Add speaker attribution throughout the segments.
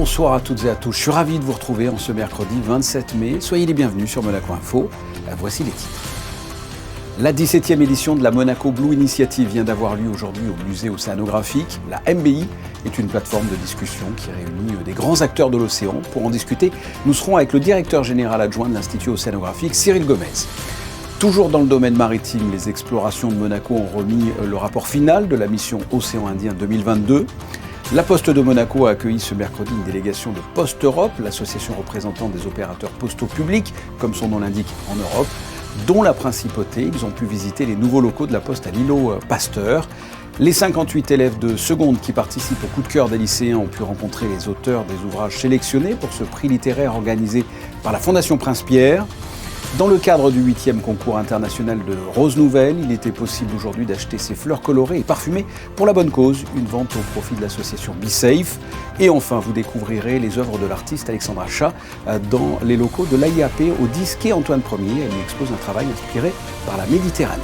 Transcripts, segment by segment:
Speaker 1: Bonsoir à toutes et à tous, je suis ravi de vous retrouver en ce mercredi 27 mai. Soyez les bienvenus sur Monaco Info. Voici les titres. La 17e édition de la Monaco Blue Initiative vient d'avoir lieu aujourd'hui au musée océanographique. La MBI est une plateforme de discussion qui réunit des grands acteurs de l'océan. Pour en discuter, nous serons avec le directeur général adjoint de l'Institut océanographique, Cyril Gomez. Toujours dans le domaine maritime, les explorations de Monaco ont remis le rapport final de la mission Océan Indien 2022. La Poste de Monaco a accueilli ce mercredi une délégation de Poste Europe, l'association représentante des opérateurs postaux publics, comme son nom l'indique, en Europe, dont la principauté. Ils ont pu visiter les nouveaux locaux de la Poste à l'îlot Pasteur. Les 58 élèves de seconde qui participent au coup de cœur des lycéens ont pu rencontrer les auteurs des ouvrages sélectionnés pour ce prix littéraire organisé par la Fondation Prince-Pierre. Dans le cadre du 8e concours international de Rose Nouvelle, il était possible aujourd'hui d'acheter ces fleurs colorées et parfumées pour la bonne cause, une vente au profit de l'association Be Safe. Et enfin, vous découvrirez les œuvres de l'artiste Alexandra Chat dans les locaux de l'AIAP au 10 quai Antoine Ier. Elle y expose un travail inspiré par la Méditerranée.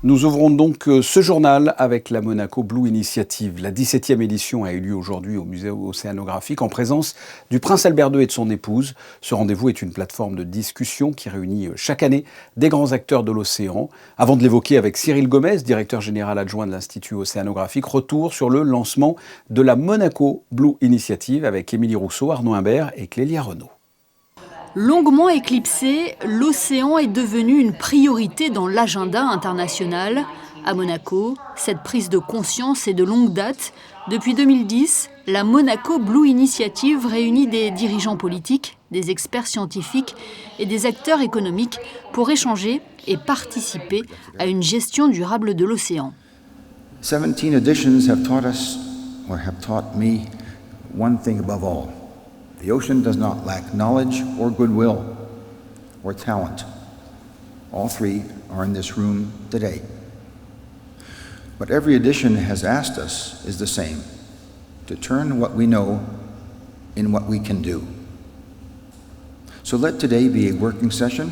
Speaker 1: Nous ouvrons donc ce journal avec la Monaco Blue Initiative. La 17e édition a eu lieu aujourd'hui au musée océanographique en présence du prince Albert II et de son épouse. Ce rendez-vous est une plateforme de discussion qui réunit chaque année des grands acteurs de l'océan. Avant de l'évoquer avec Cyril Gomez, directeur général adjoint de l'Institut océanographique, retour sur le lancement de la Monaco Blue Initiative avec Émilie Rousseau, Arnaud Imbert et Clélia Renaud.
Speaker 2: Longuement éclipsé, l'océan est devenu une priorité dans l'agenda international. À Monaco, cette prise de conscience est de longue date. Depuis 2010, la Monaco Blue Initiative réunit des dirigeants politiques, des experts scientifiques et des acteurs économiques pour échanger et participer à une gestion durable de l'océan.
Speaker 3: 17 editions have taught us, or have taught me, one thing above all. The ocean does not lack knowledge or goodwill or talent. All three are in this room today. What every edition has asked us is the same, to turn what we know in what we can do. So let today be a working session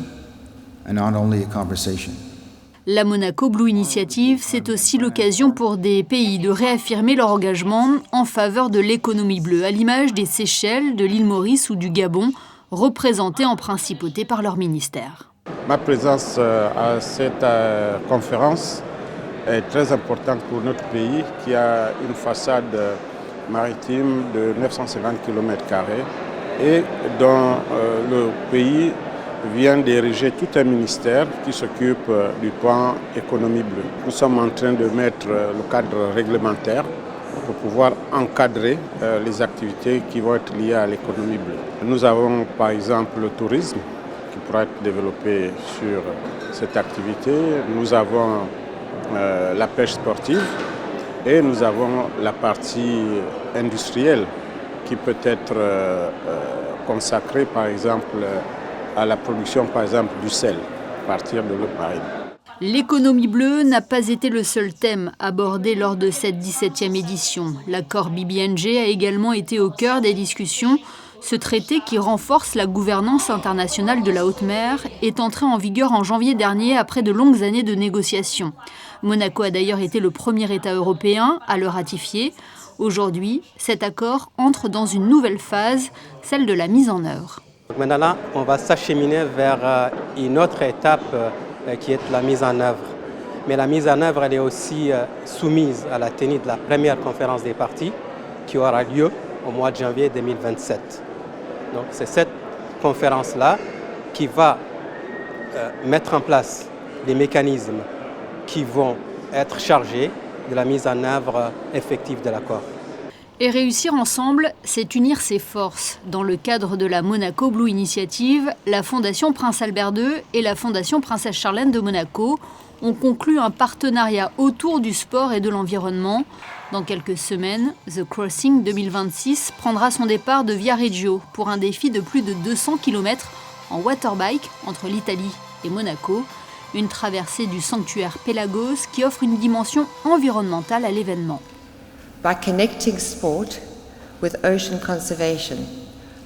Speaker 3: and not only a conversation.
Speaker 2: La Monaco Blue Initiative, c'est aussi l'occasion pour des pays de réaffirmer leur engagement en faveur de l'économie bleue, à l'image des Seychelles, de l'île Maurice ou du Gabon, représentés en principauté par leur ministère.
Speaker 4: Ma présence à cette conférence est très importante pour notre pays qui a une façade maritime de 950 km² et dont le pays vient d'ériger tout un ministère qui s'occupe du pan économie bleue. Nous sommes en train de mettre le cadre réglementaire pour pouvoir encadrer les activités qui vont être liées à l'économie bleue. Nous avons par exemple le tourisme qui pourra être développé sur cette activité. Nous avons la pêche sportive et nous avons la partie industrielle qui peut être consacrée par exemple à la production, par exemple, du sel, à partir de l'eau marine.
Speaker 2: L'économie bleue n'a pas été le seul thème abordé lors de cette 17e édition. L'accord BBNJ a également été au cœur des discussions. Ce traité, qui renforce la gouvernance internationale de la haute mer, est entré en vigueur en janvier dernier après de longues années de négociations. Monaco a d'ailleurs été le premier État européen à le ratifier. Aujourd'hui, cet accord entre dans une nouvelle phase, celle de la mise en œuvre.
Speaker 5: Maintenant, on va s'acheminer vers une autre étape qui est la mise en œuvre. Mais la mise en œuvre, elle est aussi soumise à la tenue de la première conférence des parties qui aura lieu au mois de janvier 2027. Donc c'est cette conférence-là qui va mettre en place les mécanismes qui vont être chargés de la mise en œuvre effective de l'accord.
Speaker 2: Et réussir ensemble, c'est unir ses forces. Dans le cadre de la Monaco Blue Initiative, la Fondation Prince Albert II et la Fondation Princesse Charlène de Monaco ont conclu un partenariat autour du sport et de l'environnement. Dans quelques semaines, The Crossing 2026 prendra son départ de Viareggio pour un défi de plus de 200 km en waterbike entre l'Italie et Monaco. Une traversée du sanctuaire Pélagos qui offre une dimension environnementale à l'événement.
Speaker 6: By connecting sport with ocean conservation,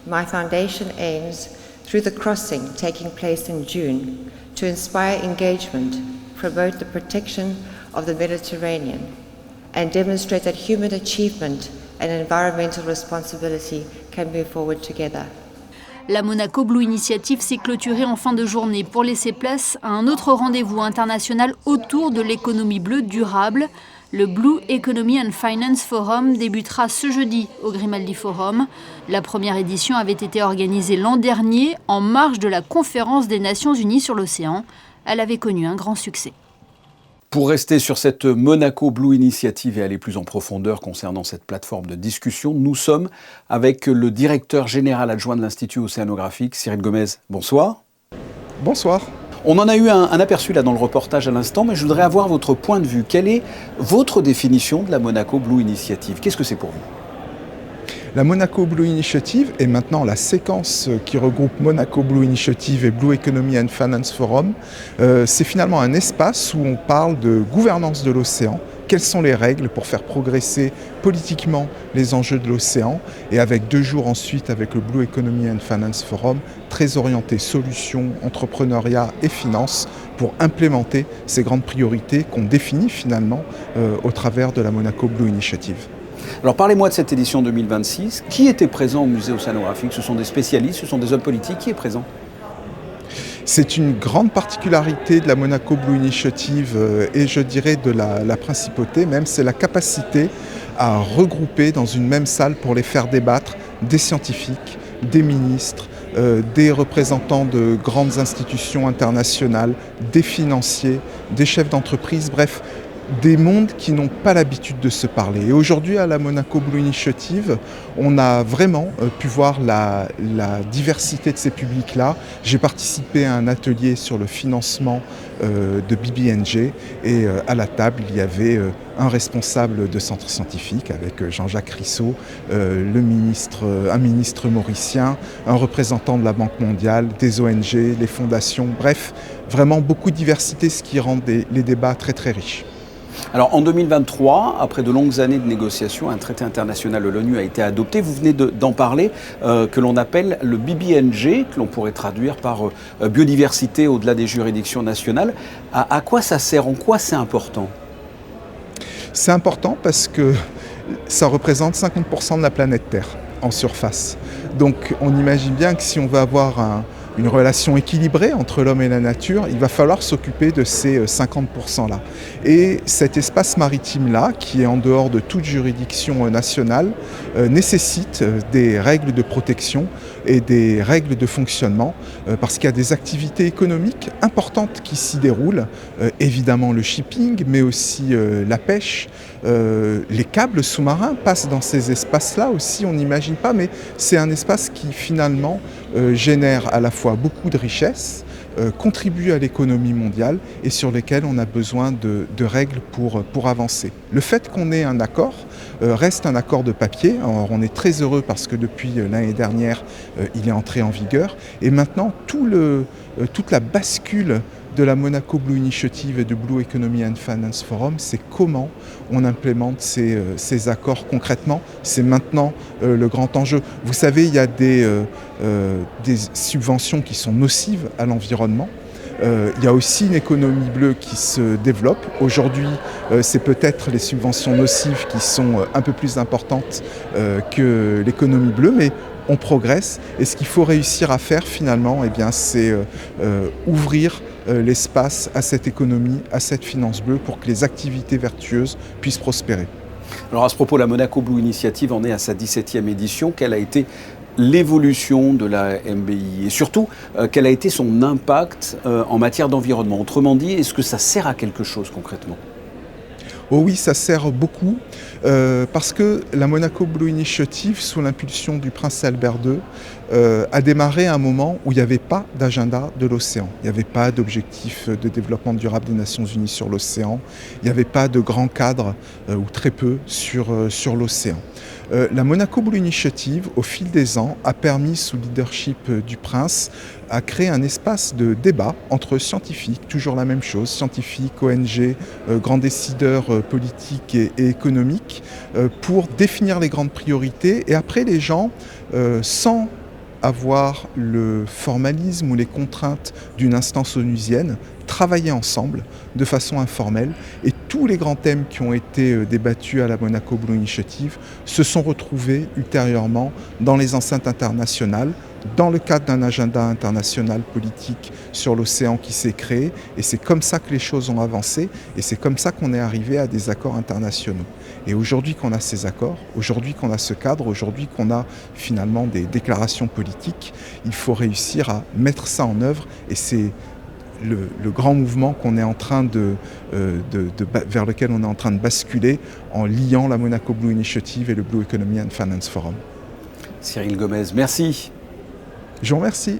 Speaker 6: my foundation aims, through the crossing taking place in June, to inspire engagement, promote the protection of the Mediterranean, and demonstrate that human achievement and environmental responsibility can move forward together.
Speaker 2: La Monaco Blue Initiative s'est clôturée en fin de journée pour laisser place à un autre rendez-vous international autour de l'économie bleue durable. Le Blue Economy and Finance Forum débutera ce jeudi au Grimaldi Forum. La première édition avait été organisée l'an dernier en marge de la conférence des Nations Unies sur l'océan. Elle avait connu un grand succès.
Speaker 1: Pour rester sur cette Monaco Blue Initiative et aller plus en profondeur concernant cette plateforme de discussion, nous sommes avec le directeur général adjoint de l'Institut océanographique, Cyril Gomez. Bonsoir.
Speaker 7: Bonsoir.
Speaker 1: On en a eu un aperçu là dans le reportage à l'instant, mais je voudrais avoir votre point de vue. Quelle est votre définition de la Monaco Blue Initiative? Qu'est-ce que c'est pour vous?
Speaker 7: La Monaco Blue Initiative est maintenant la séquence qui regroupe Monaco Blue Initiative et Blue Economy and Finance Forum. C'est finalement un espace où on parle de gouvernance de l'océan. Quelles sont les règles pour faire progresser politiquement les enjeux de l'océan, et avec 2 jours ensuite avec le Blue Economy and Finance Forum, très orienté solutions, entrepreneuriat et finances pour implémenter ces grandes priorités qu'on définit finalement au travers de la Monaco Blue Initiative.
Speaker 1: Alors parlez-moi de cette édition 2026. Qui était présent au musée océanographique? Ce sont des spécialistes, ce sont des hommes politiques. Qui est présent?
Speaker 7: C'est une grande particularité de la Monaco Blue Initiative et je dirais de la principauté même, c'est la capacité à regrouper dans une même salle pour les faire débattre des scientifiques, des ministres, des représentants de grandes institutions internationales, des financiers, des chefs d'entreprise, bref, des mondes qui n'ont pas l'habitude de se parler. Et aujourd'hui, à la Monaco Blue Initiative, on a vraiment pu voir la diversité de ces publics-là. J'ai participé à un atelier sur le financement de BBNJ et à la table, il y avait un responsable de centre scientifique avec Jean-Jacques Risseau, un ministre mauricien, un représentant de la Banque mondiale, des ONG, les fondations, bref, vraiment beaucoup de diversité, ce qui rend les débats très très riches.
Speaker 1: Alors en 2023, après de longues années de négociations, un traité international de l'ONU a été adopté. Vous venez d'en parler, que l'on appelle le BBNJ, que l'on pourrait traduire par biodiversité au-delà des juridictions nationales. À quoi ça sert? En quoi c'est important?
Speaker 7: C'est important parce que ça représente 50% de la planète Terre en surface. Donc on imagine bien que si on veut avoir une relation équilibrée entre l'homme et la nature, il va falloir s'occuper de ces 50%-là. Et cet espace maritime-là, qui est en dehors de toute juridiction nationale, nécessite des règles de protection et des règles de fonctionnement, parce qu'il y a des activités économiques importantes qui s'y déroulent, évidemment le shipping, mais aussi la pêche. Les câbles sous-marins passent dans ces espaces-là aussi, on n'imagine pas, mais c'est un espace qui finalement génère à la fois beaucoup de richesses, contribue à l'économie mondiale et sur lesquels on a besoin de règles pour avancer. Le fait qu'on ait un accord reste un accord de papier. Alors, on est très heureux parce que depuis l'année dernière, il est entré en vigueur et maintenant toute la bascule de la Monaco Blue Initiative et de Blue Economy and Finance Forum, c'est comment on implémente ces accords concrètement. C'est maintenant le grand enjeu. Vous savez, il y a des subventions qui sont nocives à l'environnement. Il y a aussi une économie bleue qui se développe. Aujourd'hui, c'est peut-être les subventions nocives qui sont un peu plus importantes que l'économie bleue, mais on progresse. Et ce qu'il faut réussir à faire finalement, eh bien, c'est ouvrir l'espace à cette économie, à cette finance bleue pour que les activités vertueuses puissent prospérer.
Speaker 1: Alors à ce propos, la Monaco Blue Initiative en est à sa 17e édition. Quelle a été l'évolution de la MBI et surtout, quel a été son impact en matière d'environnement? Autrement dit, est-ce que ça sert à quelque chose concrètement?
Speaker 7: Oh oui, ça sert beaucoup parce que la Monaco Blue Initiative, sous l'impulsion du prince Albert II, a démarré à un moment où il n'y avait pas d'agenda de l'océan. Il n'y avait pas d'objectif de développement durable des Nations Unies sur l'océan. Il n'y avait pas de grand cadre, ou très peu, sur l'océan. La Monaco Blue Initiative, au fil des ans, a permis, sous le leadership du prince, à créer un espace de débat entre scientifiques, toujours la même chose, scientifiques, ONG, grands décideurs politiques et économiques, pour définir les grandes priorités. Et après, les gens, sans avoir le formalisme ou les contraintes d'une instance onusienne, travailler ensemble de façon informelle et tous les grands thèmes qui ont été débattus à la Monaco Blue Initiative se sont retrouvés ultérieurement dans les enceintes internationales, dans le cadre d'un agenda international politique sur l'océan qui s'est créé. Et c'est comme ça que les choses ont avancé et c'est comme ça qu'on est arrivé à des accords internationaux. Et aujourd'hui qu'on a ces accords, aujourd'hui qu'on a ce cadre, aujourd'hui qu'on a finalement des déclarations politiques, il faut réussir à mettre ça en œuvre et c'est le grand mouvement qu'on est en train vers lequel on est en train de basculer en liant la Monaco Blue Initiative et le Blue Economy and Finance Forum.
Speaker 1: Cyril Gomez, merci.
Speaker 7: Je vous remercie.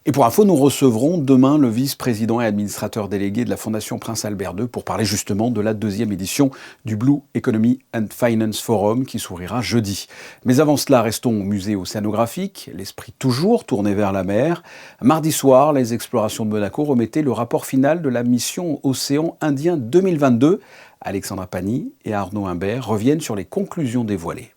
Speaker 1: Et pour info, nous recevrons demain le vice-président et administrateur délégué de la Fondation Prince Albert II pour parler justement de la 2e édition du Blue Economy and Finance Forum qui s'ouvrira jeudi. Mais avant cela, restons au musée océanographique, l'esprit toujours tourné vers la mer. Mardi soir, les explorations de Monaco remettaient le rapport final de la mission Océan Indien 2022. Alexandra Pani et Arnaud Imbert reviennent sur les conclusions dévoilées.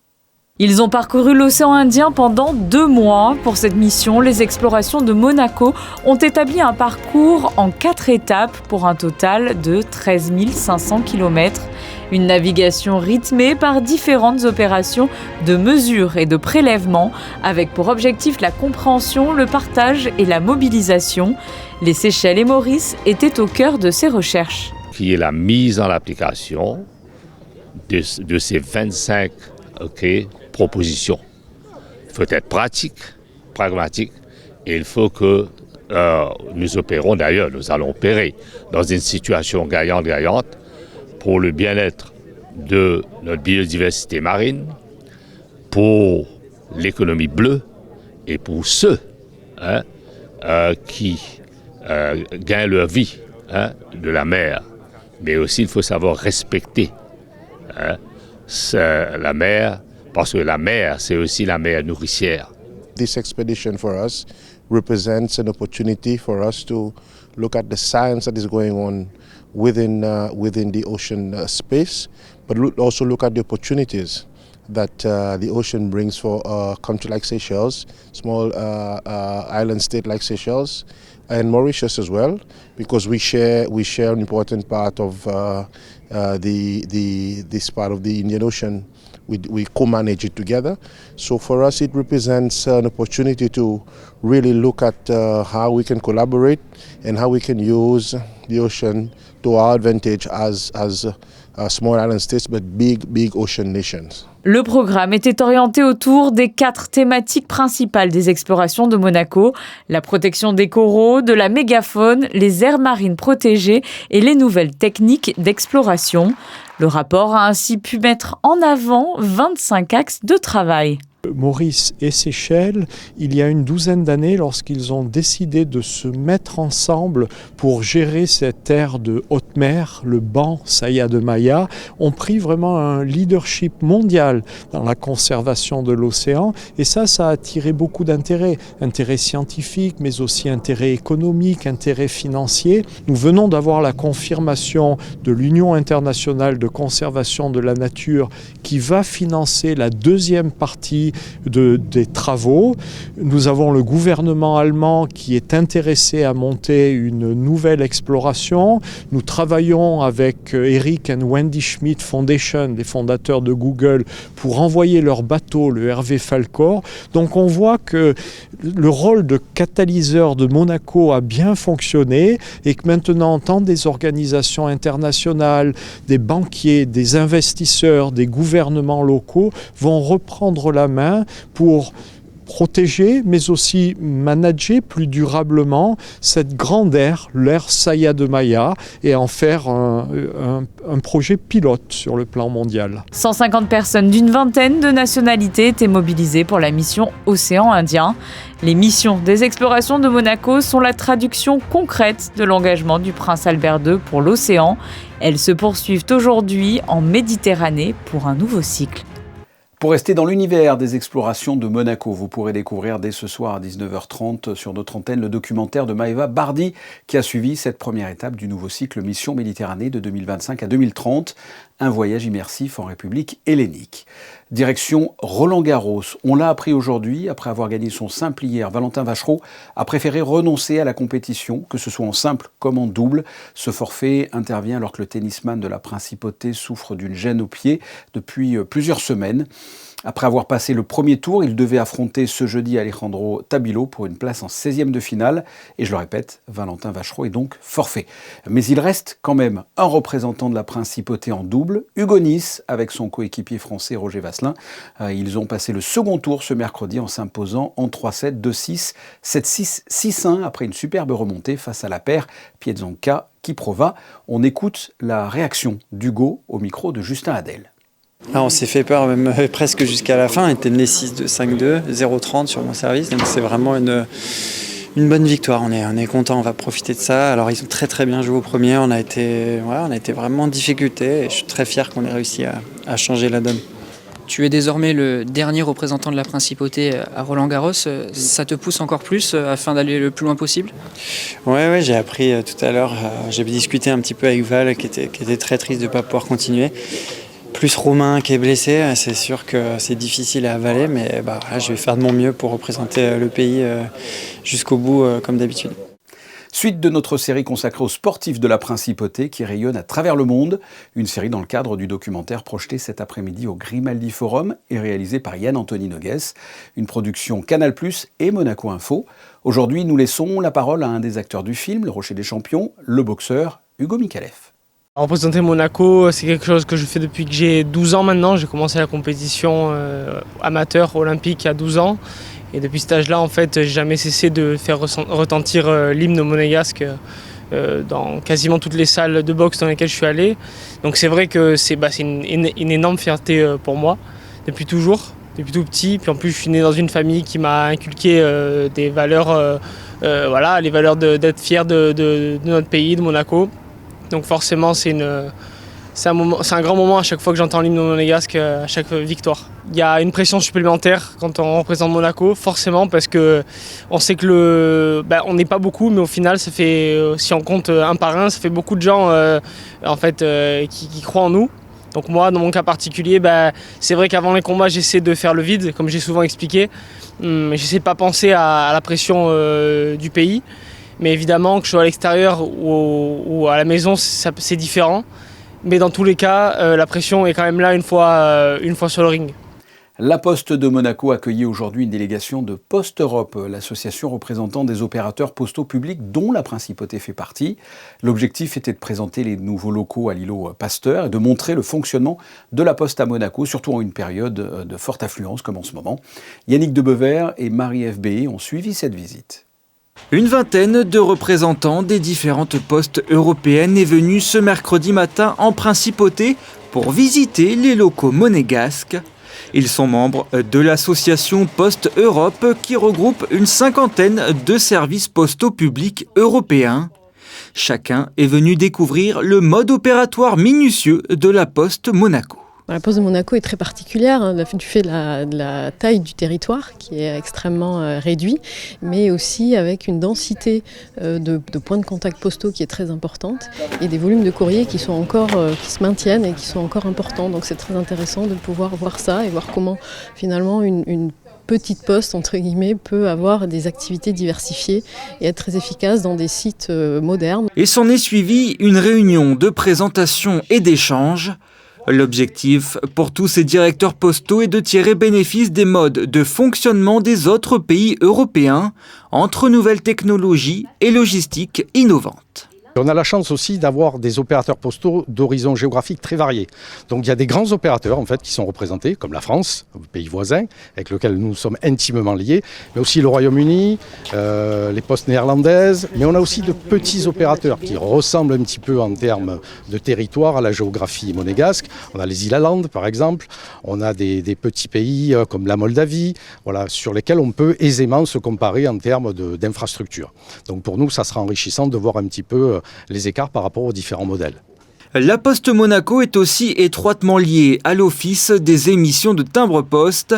Speaker 8: Ils ont parcouru l'océan Indien pendant 2 mois. Pour cette mission, les explorations de Monaco ont établi un parcours en 4 étapes pour un total de 13 500 km. Une navigation rythmée par différentes opérations de mesure et de prélèvement, avec pour objectif la compréhension, le partage et la mobilisation. Les Seychelles et Maurice étaient au cœur de ces recherches.
Speaker 9: Qui est la mise en application de ces 25 propositions. Il faut être pratique, pragmatique, et il faut que nous opérons, d'ailleurs, nous allons opérer dans une situation gagnante pour le bien-être de notre biodiversité marine, pour l'économie bleue et pour ceux qui gagnent leur vie de la mer. Mais aussi, il faut savoir respecter la mer, parce que la mer, c'est aussi la mer nourricière.
Speaker 10: This expedition for us represents an opportunity for us to look at the science that is going on within the ocean space, but also look at the opportunities that the ocean brings for a country like Seychelles, small island state like Seychelles, and Mauritius as well, because we share an important part of this part of the Indian Ocean. We co-manage it together. So for us, it represents an opportunity to really look at how we can collaborate and how we can use the ocean to our advantage as small island states, but big ocean nations.
Speaker 8: Le programme était orienté autour des 4 thématiques principales des explorations de Monaco, la protection des coraux, de la mégafaune, les aires marines protégées et les nouvelles techniques d'exploration. Le rapport a ainsi pu mettre en avant 25 axes de travail.
Speaker 11: Maurice et Seychelles, il y a une douzaine d'années, lorsqu'ils ont décidé de se mettre ensemble pour gérer cette aire de haute mer, le banc Saya de Maya, ont pris vraiment un leadership mondial dans la conservation de l'océan. Et ça a attiré beaucoup d'intérêt, intérêt scientifique, mais aussi intérêt économique, intérêt financier. Nous venons d'avoir la confirmation de l'Union internationale de conservation de la nature qui va financer la 2e partie des travaux. Nous avons le gouvernement allemand qui est intéressé à monter une nouvelle exploration. Nous travaillons avec Eric and Wendy Schmidt Foundation, les fondateurs de Google, pour envoyer leur bateau, le Hervé Falcor. Donc on voit que le rôle de catalyseur de Monaco a bien fonctionné et que maintenant, tant des organisations internationales, des banquiers, des investisseurs, des gouvernements locaux vont reprendre la main pour protéger, mais aussi manager plus durablement cette grande aire, l'aire Saya de Maya, et en faire un projet pilote sur le plan mondial.
Speaker 8: 150 personnes d'une vingtaine de nationalités étaient mobilisées pour la mission Océan Indien. Les missions des explorations de Monaco sont la traduction concrète de l'engagement du prince Albert II pour l'océan. Elles se poursuivent aujourd'hui en Méditerranée pour un nouveau cycle.
Speaker 1: Pour rester dans l'univers des explorations de Monaco, vous pourrez découvrir dès ce soir à 19h30 sur notre antenne le documentaire de Maëva Bardi qui a suivi cette première étape du nouveau cycle Mission Méditerranée de 2025 à 2030, un voyage immersif en République hellénique. Direction Roland-Garros. On l'a appris aujourd'hui, après avoir gagné son simple hier, Valentin Vachereau a préféré renoncer à la compétition, que ce soit en simple comme en double. Ce forfait intervient alors que le tennisman de la Principauté souffre d'une gêne au pied depuis plusieurs semaines. Après avoir passé le premier tour, il devait affronter ce jeudi Alejandro Tabilo pour une place en 16e de finale. Et je le répète, Valentin Vachereau est donc forfait. Mais il reste quand même un représentant de la Principauté en double, Hugo Nice, avec son coéquipier français Roger Vasselin. Ils ont passé le second tour ce mercredi en s'imposant en 3-7, 2-6, 7-6, 6-1 après une superbe remontée face à la paire Piedzonka-Kiprova. On écoute la réaction d'Hugo au micro de Justin Hadel.
Speaker 12: Ah, on s'est fait peur même presque jusqu'à la fin, on était mené 6-2, 5-2, 0-30 sur mon service, donc c'est vraiment une bonne victoire, on est content, on va profiter de ça. Alors ils ont très très bien joué au premier, on a été vraiment en difficulté et je suis très fier qu'on ait réussi à changer la donne.
Speaker 13: Tu es désormais le dernier représentant de la Principauté à Roland-Garros, ça te pousse encore plus afin d'aller le plus loin possible ?
Speaker 12: Ouais, j'ai appris tout à l'heure, j'ai discuté un petit peu avec Val qui était très triste de ne pas pouvoir continuer. Plus Romain qui est blessé, c'est sûr que c'est difficile à avaler, mais je vais faire de mon mieux pour représenter le pays jusqu'au bout, comme d'habitude.
Speaker 1: Suite de notre série consacrée aux sportifs de la Principauté qui rayonnent à travers le monde. Une série dans le cadre du documentaire projeté cet après-midi au Grimaldi Forum et réalisé par Yann-Anthony Noguès. Une production Canal+ et Monaco Info. Aujourd'hui, nous laissons la parole à un des acteurs du film, le Rocher des Champions, le boxeur Hugo Mikalev.
Speaker 14: Représenter Monaco, c'est quelque chose que je fais depuis que j'ai 12 ans maintenant. J'ai commencé la compétition amateur olympique à 12 ans. Et depuis cet âge-là, en fait, j'ai jamais cessé de faire retentir l'hymne monégasque dans quasiment toutes les salles de boxe dans lesquelles je suis allé. Donc c'est vrai que c'est une énorme fierté pour moi, depuis toujours, depuis tout petit. Puis en plus, je suis né dans une famille qui m'a inculqué des valeurs, les valeurs d'être fier de notre pays, de Monaco. Donc forcément, c'est un grand moment à chaque fois que j'entends l'hymne monégasque, à chaque victoire. Il y a une pression supplémentaire quand on représente Monaco, forcément, parce que on sait que on n'est pas beaucoup, mais au final, ça fait, si on compte un par un, ça fait beaucoup de gens qui croient en nous. Donc moi, dans mon cas particulier, c'est vrai qu'avant les combats, j'essaie de faire le vide, comme j'ai souvent expliqué. J'essaie de ne pas penser à la pression du pays. Mais évidemment, que je sois à l'extérieur ou à la maison, c'est différent. Mais dans tous les cas, la pression est quand même là une fois sur le ring.
Speaker 1: La Poste de Monaco accueillait aujourd'hui une délégation de Poste Europe, l'association représentant des opérateurs postaux publics dont la Principauté fait partie. L'objectif était de présenter les nouveaux locaux à l'îlot Pasteur et de montrer le fonctionnement de la Poste à Monaco, surtout en une période de forte affluence comme en ce moment. Yannick Debevert et Marie-Ève Béé ont suivi cette visite.
Speaker 15: Une vingtaine de représentants des différentes postes européennes est venue ce mercredi matin en Principauté pour visiter les locaux monégasques. Ils sont membres de l'association Poste Europe qui regroupe une cinquantaine de services postaux publics européens. Chacun est venu découvrir le mode opératoire minutieux de la Poste Monaco.
Speaker 16: La Poste de Monaco est très particulière du fait de la taille du territoire qui est extrêmement réduit, mais aussi avec une densité de points de contact postaux qui est très importante et des volumes de courrier qui se maintiennent et qui sont encore importants. Donc c'est très intéressant de pouvoir voir ça et voir comment finalement une petite poste, entre guillemets, peut avoir des activités diversifiées et être très efficace dans des sites modernes.
Speaker 15: Et s'en est suivi une réunion de présentation et d'échange. L'objectif pour tous ces directeurs postaux est de tirer bénéfice des modes de fonctionnement des autres pays européens entre nouvelles technologies et logistiques innovantes.
Speaker 17: On a la chance aussi d'avoir des opérateurs postaux d'horizons géographiques très variés. Donc il y a des grands opérateurs en fait qui sont représentés, comme la France, le pays voisin, avec lequel nous sommes intimement liés, mais aussi le Royaume-Uni, les postes néerlandaises, mais on a aussi de petits opérateurs qui ressemblent un petit peu en termes de territoire à la géographie monégasque. On a les îles Åland par exemple, on a des petits pays comme la Moldavie, sur lesquels on peut aisément se comparer en termes d'infrastructures. Donc pour nous, ça sera enrichissant de voir un petit peu les écarts par rapport aux différents modèles.
Speaker 15: La Poste Monaco est aussi étroitement liée à l'Office des émissions de timbres-poste.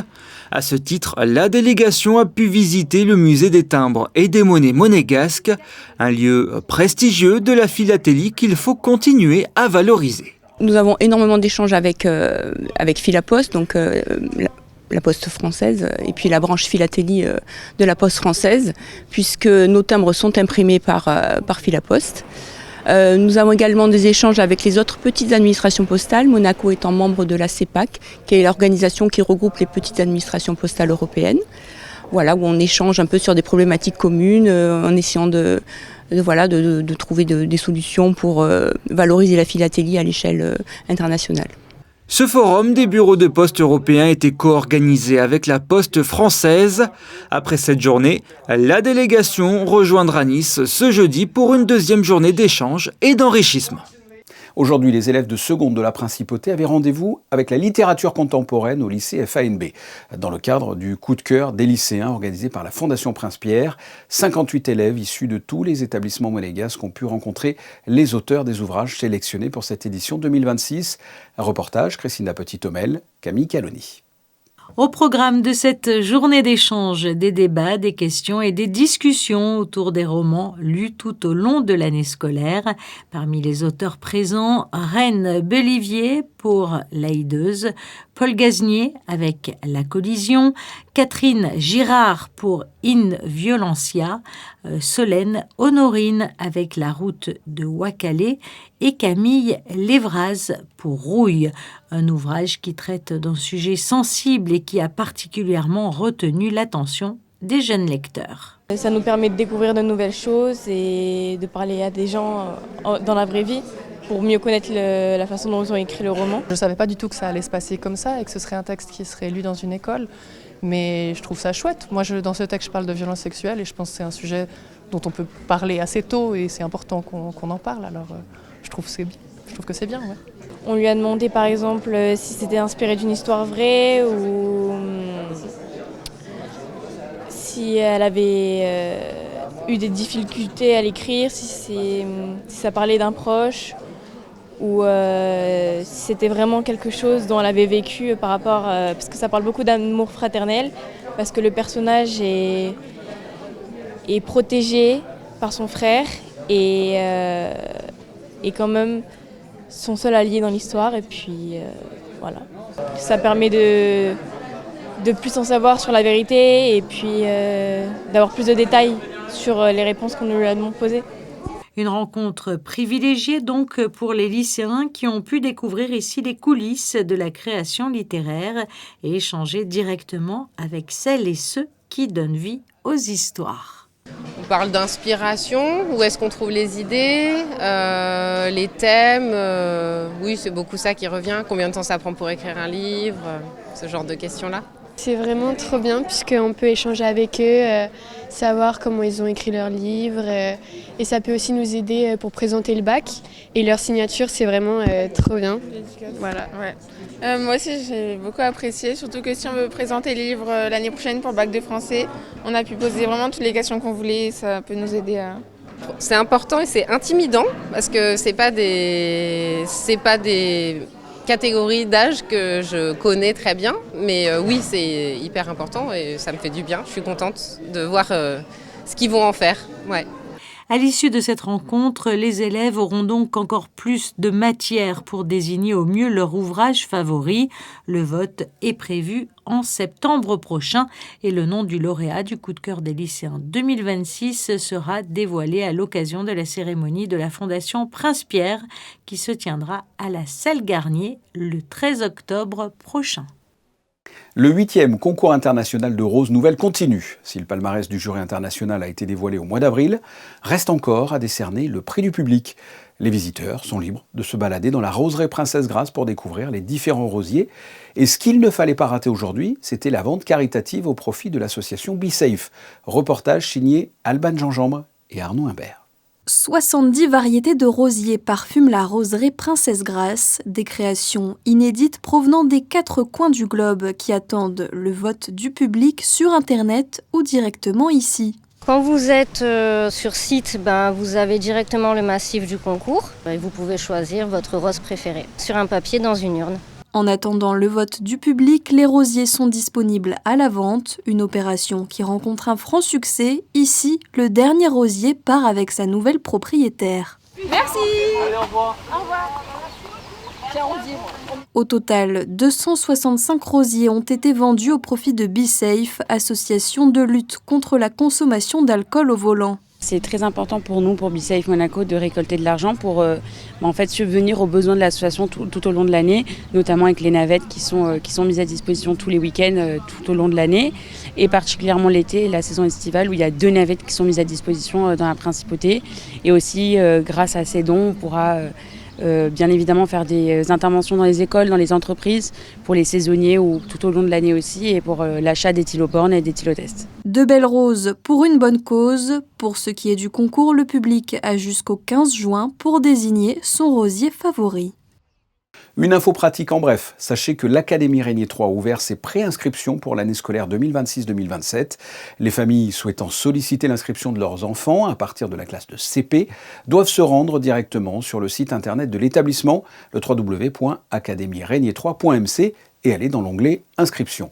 Speaker 15: À ce titre, la délégation a pu visiter le musée des timbres et des monnaies monégasques, un lieu prestigieux de la philatélie qu'il faut continuer à valoriser.
Speaker 18: Nous avons énormément d'échanges avec Philaposte, donc la Poste française, et puis la branche philatélie de la Poste française, puisque nos timbres sont imprimés par Philaposte. Nous avons également des échanges avec les autres petites administrations postales, Monaco étant membre de la CEPAC, qui est l'organisation qui regroupe les petites administrations postales européennes. Voilà, où on échange un peu sur des problématiques communes, en essayant de trouver des solutions pour valoriser la philatélie à l'échelle internationale.
Speaker 15: Ce forum des bureaux de poste européens était co-organisé avec la Poste française. Après cette journée, la délégation rejoindra Nice ce jeudi pour une deuxième journée d'échange et d'enrichissement.
Speaker 1: Aujourd'hui, les élèves de seconde de la Principauté avaient rendez-vous avec la littérature contemporaine au lycée FANB, dans le cadre du coup de cœur des lycéens organisé par la Fondation Prince-Pierre. 58 élèves issus de tous les établissements monégasques ont pu rencontrer les auteurs des ouvrages sélectionnés pour cette édition 2026. Un reportage, Christina Petit-Homel, Camille Caloni.
Speaker 19: Au programme de cette journée d'échange, des débats, des questions et des discussions autour des romans lus tout au long de l'année scolaire. Parmi les auteurs présents, Reine Bellivier pour La Hideuse, Paul Gaznier avec La Collision, Catherine Girard pour In Violentia, Solène Honorine avec La Route de Wakale et Camille Lévraz pour Rouille, un ouvrage qui traite d'un sujet sensible et qui a particulièrement retenu l'attention des jeunes lecteurs.
Speaker 20: Ça nous permet de découvrir de nouvelles choses et de parler à des gens dans la vraie vie pour mieux connaître la façon dont ils ont écrit le roman.
Speaker 21: Je ne savais pas du tout que ça allait se passer comme ça et que ce serait un texte qui serait lu dans une école, mais je trouve ça chouette. Moi, dans ce texte, je parle de violence sexuelle et je pense que c'est un sujet dont on peut parler assez tôt et c'est important qu'on en parle. Alors, je trouve que c'est bien. Ouais.
Speaker 20: On lui a demandé par exemple si c'était inspiré d'une histoire vraie ou si elle avait eu des difficultés à l'écrire, si ça parlait d'un proche ou si c'était vraiment quelque chose dont elle avait vécu par rapport, parce que ça parle beaucoup d'amour fraternel, parce que le personnage est protégé par son frère et quand même son seul allié dans l'histoire et puis voilà. Ça permet de plus en savoir sur la vérité et puis d'avoir plus de détails sur les réponses qu'on lui a posées.
Speaker 19: Une rencontre privilégiée donc pour les lycéens qui ont pu découvrir ici les coulisses de la création littéraire et échanger directement avec celles et ceux qui donnent vie aux histoires.
Speaker 22: On parle d'inspiration, où est-ce qu'on trouve les idées, les thèmes, oui c'est beaucoup ça qui revient, combien de temps ça prend pour écrire un livre, ce genre de questions-là.
Speaker 23: C'est vraiment trop bien puisqu'on peut échanger avec eux, savoir comment ils ont écrit leurs livres et ça peut aussi nous aider pour présenter le bac et leur signature c'est vraiment trop bien.
Speaker 24: Voilà, ouais. Moi aussi j'ai beaucoup apprécié, surtout que si on veut présenter le livre l'année prochaine pour le bac de français, on a pu poser vraiment toutes les questions qu'on voulait et ça peut nous aider à...
Speaker 22: C'est important et c'est intimidant parce que c'est pas des catégories d'âge que je connais très bien, mais oui c'est hyper important et ça me fait du bien. Je suis contente de voir ce qu'ils vont en faire. Ouais.
Speaker 19: À l'issue de cette rencontre, les élèves auront donc encore plus de matière pour désigner au mieux leur ouvrage favori. Le vote est prévu en septembre prochain et le nom du lauréat du coup de cœur des lycéens 2026 sera dévoilé à l'occasion de la cérémonie de la Fondation Prince-Pierre qui se tiendra à la Salle Garnier le 13 octobre prochain.
Speaker 1: Le 8e concours international de roses nouvelles continue. Si le palmarès du jury international a été dévoilé au mois d'avril, reste encore à décerner le prix du public. Les visiteurs sont libres de se balader dans la roseraie Princesse Grace pour découvrir les différents rosiers. Et ce qu'il ne fallait pas rater aujourd'hui, c'était la vente caritative au profit de l'association Be Safe. Reportage signé Alban Jean-Jambre et Arnaud Imbert.
Speaker 25: 70 variétés de rosiers parfument la roseraie Princesse Grace, des créations inédites provenant des 4 coins du globe qui attendent le vote du public sur Internet ou directement ici.
Speaker 2: Quand vous êtes sur site, vous avez directement le massif du concours et vous pouvez choisir votre rose préférée sur un papier dans une urne.
Speaker 25: En attendant le vote du public, les rosiers sont disponibles à la vente, une opération qui rencontre un franc succès. Ici, le dernier rosier part avec sa nouvelle propriétaire.
Speaker 3: Merci. Allez, au revoir. Au revoir.
Speaker 25: Au total, 265 rosiers ont été vendus au profit de BeSafe, association de lutte contre la consommation d'alcool au volant.
Speaker 4: C'est très important pour nous, pour BeSafe Monaco, de récolter de l'argent pour subvenir aux besoins de l'association tout au long de l'année, notamment avec les navettes qui sont mises à disposition tous les week-ends tout au long de l'année, et particulièrement l'été, la saison estivale, où il y a 2 navettes qui sont mises à disposition dans la Principauté. Et aussi, grâce à ces dons, on pourra bien évidemment faire des interventions dans les écoles, dans les entreprises, pour les saisonniers ou tout au long de l'année aussi, et pour l'achat d'éthylobornes et d'éthylotests.
Speaker 25: De belles roses pour une bonne cause. Pour ce qui est du concours, le public a jusqu'au 15 juin pour désigner son rosier favori.
Speaker 1: Une info pratique en bref. Sachez que l'Académie Régnier 3 a ouvert ses préinscriptions pour l'année scolaire 2026-2027. Les familles souhaitant solliciter l'inscription de leurs enfants à partir de la classe de CP doivent se rendre directement sur le site internet de l'établissement, le www.academierégnier3.mc, et aller dans l'onglet Inscription.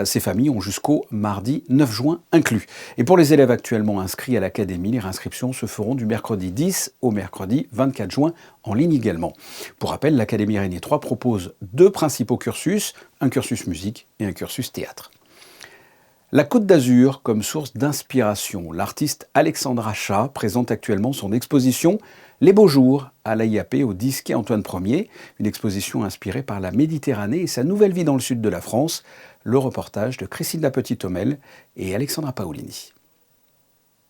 Speaker 1: Ces familles ont jusqu'au mardi 9 juin inclus. Et pour les élèves actuellement inscrits à l'Académie, les réinscriptions se feront du mercredi 10 au mercredi 24 juin, en ligne également. Pour rappel, l'Académie Régnier 3 propose 2 principaux cursus, un cursus musique et un cursus théâtre. La Côte d'Azur comme source d'inspiration. L'artiste Alexandra Chat présente actuellement son exposition Les Beaux Jours à l'AIAP au Disquet Antoine Ier, une exposition inspirée par la Méditerranée et sa nouvelle vie dans le sud de la France. Le reportage de Christine Lapetite-Homel et Alexandra Paolini.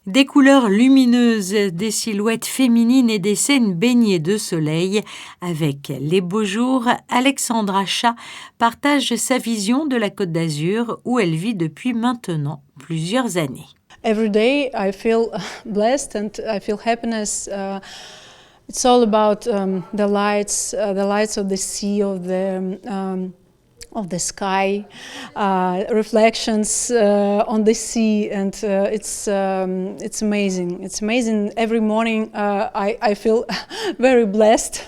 Speaker 19: Des couleurs lumineuses, des silhouettes féminines et des scènes baignées de soleil. Avec Les Beaux Jours, Alexandra Chat partage sa vision de la Côte d'Azur où elle vit depuis maintenant plusieurs années.
Speaker 5: Every day I feel blessed and I feel happiness. It's all about the lights of the sea, of the sky, reflections on the sea, and it's amazing. It's amazing. Every morning I feel very blessed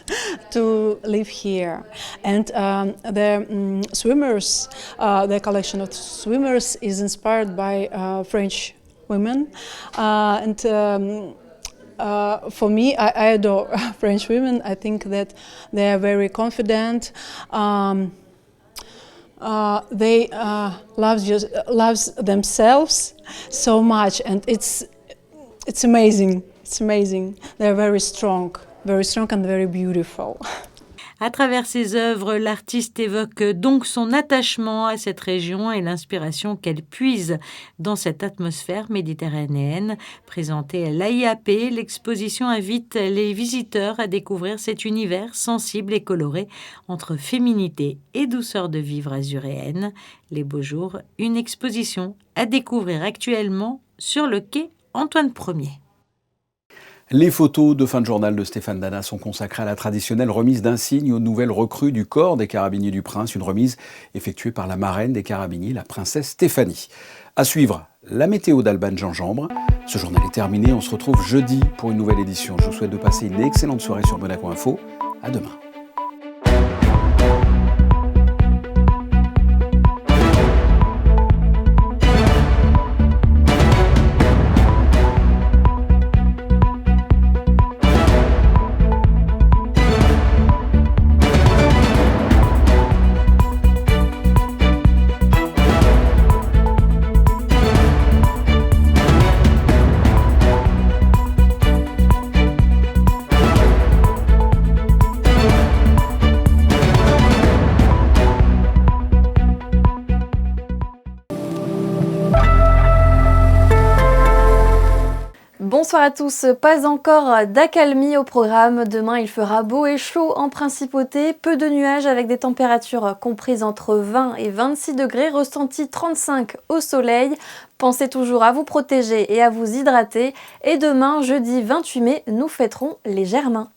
Speaker 5: to live here. And the swimmers, the collection of swimmers is inspired by French women, for me, I adore French women. I think that they are very confident. They love themselves so much, and it's amazing. It's amazing. They're very strong and very beautiful.
Speaker 19: À travers ses œuvres, l'artiste évoque donc son attachement à cette région et l'inspiration qu'elle puise dans cette atmosphère méditerranéenne. Présentée à l'AIAP, l'exposition invite les visiteurs à découvrir cet univers sensible et coloré entre féminité et douceur de vivre azuréenne. Les Beaux Jours, une exposition à découvrir actuellement sur le quai Antoine Ier.
Speaker 1: Les photos de fin de journal de Stéphane Dana sont consacrées à la traditionnelle remise d'insignes aux nouvelles recrues du corps des Carabiniers du Prince, une remise effectuée par la marraine des Carabiniers, la princesse Stéphanie. À suivre, la météo d'Alban Gingembre. Ce journal est terminé, on se retrouve jeudi pour une nouvelle édition. Je vous souhaite de passer une excellente soirée sur Monaco Info. À demain.
Speaker 25: Bonsoir à tous, pas encore d'accalmie au programme. Demain il fera beau et chaud en principauté, peu de nuages avec des températures comprises entre 20 et 26 degrés, ressenti 35 au soleil. Pensez toujours à vous protéger et à vous hydrater. Et demain, jeudi 28 mai, nous fêterons les Germains.